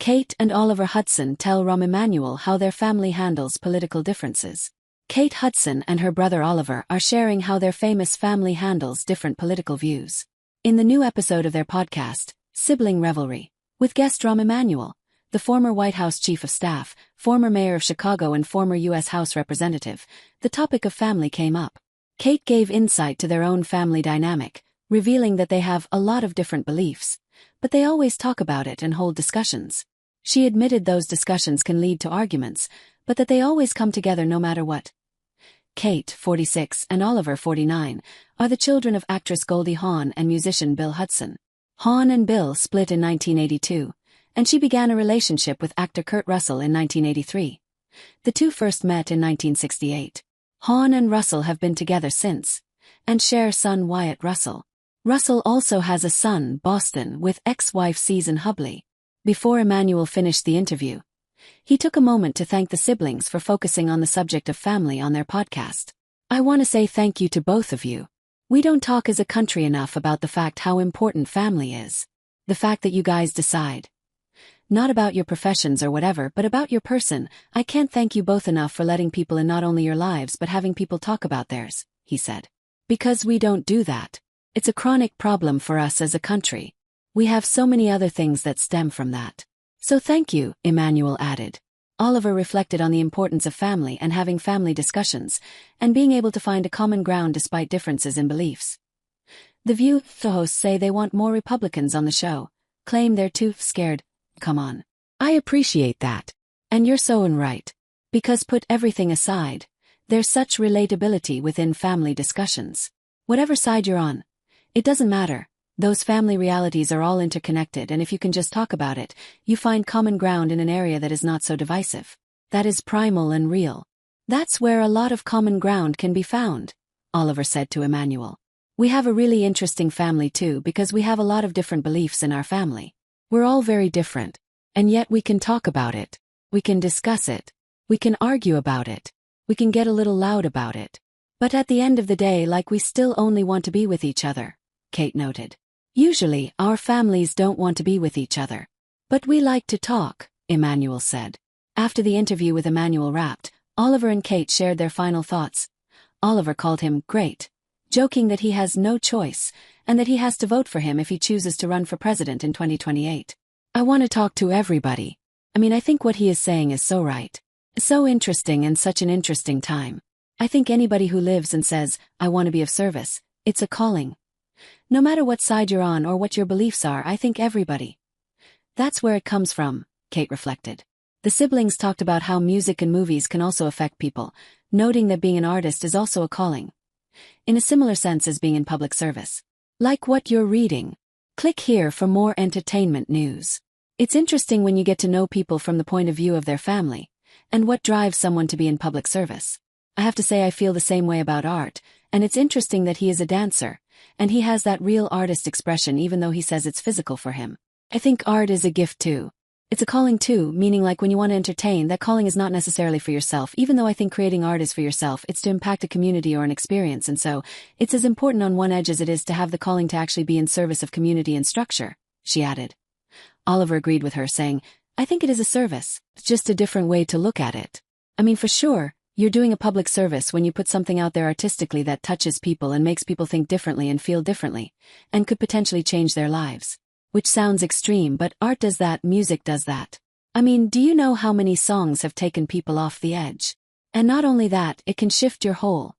Kate and Oliver Hudson tell Rahm Emanuel how their family handles political differences. Kate Hudson and her brother Oliver are sharing how their famous family handles different political views. In the new episode of their podcast, Sibling Revelry, with guest Rahm Emanuel, the former White House Chief of Staff, former Mayor of Chicago and former U.S. House Representative, the topic of family came up. Kate gave insight to their own family dynamic, revealing that they have a lot of different beliefs, but they always talk about it and hold discussions. She admitted those discussions can lead to arguments, but that they always come together no matter what. Kate, 46, and Oliver, 49, are the children of actress Goldie Hawn and musician Bill Hudson. Hawn and Bill split in 1982, and she began a relationship with actor Kurt Russell in 1983. The two first met in 1968. Hawn and Russell have been together since, and share son Wyatt Russell. Russell also has a son, Boston, with ex-wife Susan Hubley. Before Emanuel finished the interview, he took a moment to thank the siblings for focusing on the subject of family on their podcast. "I want to say thank you to both of you. We don't talk as a country enough about the fact how important family is. The fact that you guys decide. Not about your professions or whatever, but about your person. I can't thank you both enough for letting people in not only your lives but having people talk about theirs," he said. "Because we don't do that. It's a chronic problem for us as a country. We have so many other things that stem from that. So thank you," Emanuel added. Oliver reflected on the importance of family and having family discussions, and being able to find a common ground despite differences in beliefs. The View hosts say they want more Republicans on the show, claim they're too scared. Come on. I appreciate that. And you're so right. Because put everything aside, there's such relatability within family discussions. Whatever side you're on, it doesn't matter. Those family realities are all interconnected, and if you can just talk about it, you find common ground in an area that is not so divisive. That is primal and real. That's where a lot of common ground can be found, Oliver said to Emanuel. We have a really interesting family too, because we have a lot of different beliefs in our family. We're all very different, and yet we can talk about it. We can discuss it. We can argue about it. We can get a little loud about it. But at the end of the day, we still only want to be with each other, Kate noted. Usually, our families don't want to be with each other. But we like to talk, Emanuel said. After the interview with Emanuel wrapped, Oliver and Kate shared their final thoughts. Oliver called him great, joking that he has no choice, and that he has to vote for him if he chooses to run for president in 2028. "I want to talk to everybody. I think what he is saying is so right. So interesting and such an interesting time. I think anybody who lives and says, I want to be of service, it's a calling. No matter what side you're on or what your beliefs are, I think everybody." That's where it comes from, Kate reflected. The siblings talked about how music and movies can also affect people, noting that being an artist is also a calling, in a similar sense as being in public service. Like what you're reading. Click here for more entertainment news. It's interesting when you get to know people from the point of view of their family, and what drives someone to be in public service. I have to say I feel the same way about art, and it's interesting that he is a dancer, and he has that real artist expression even though he says it's physical for him. I think art is a gift too. It's a calling too, meaning when you want to entertain, that calling is not necessarily for yourself, even though I think creating art is for yourself, it's to impact a community or an experience, and so, it's as important on one edge as it is to have the calling to actually be in service of community and structure, she added. Oliver agreed with her, saying, I think it is a service, it's just a different way to look at it. For sure, you're doing a public service when you put something out there artistically that touches people and makes people think differently and feel differently, and could potentially change their lives. Which sounds extreme, but art does that, music does that. Do you know how many songs have taken people off the edge? And not only that, it can shift your whole.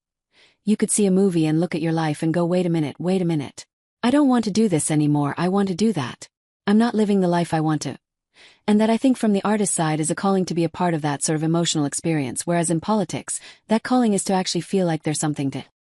You could see a movie and look at your life and go, wait a minute. I don't want to do this anymore, I want to do that. I'm not living the life I want to. And that I think from the artist side is a calling to be a part of that sort of emotional experience, whereas in politics, that calling is to actually feel like there's something to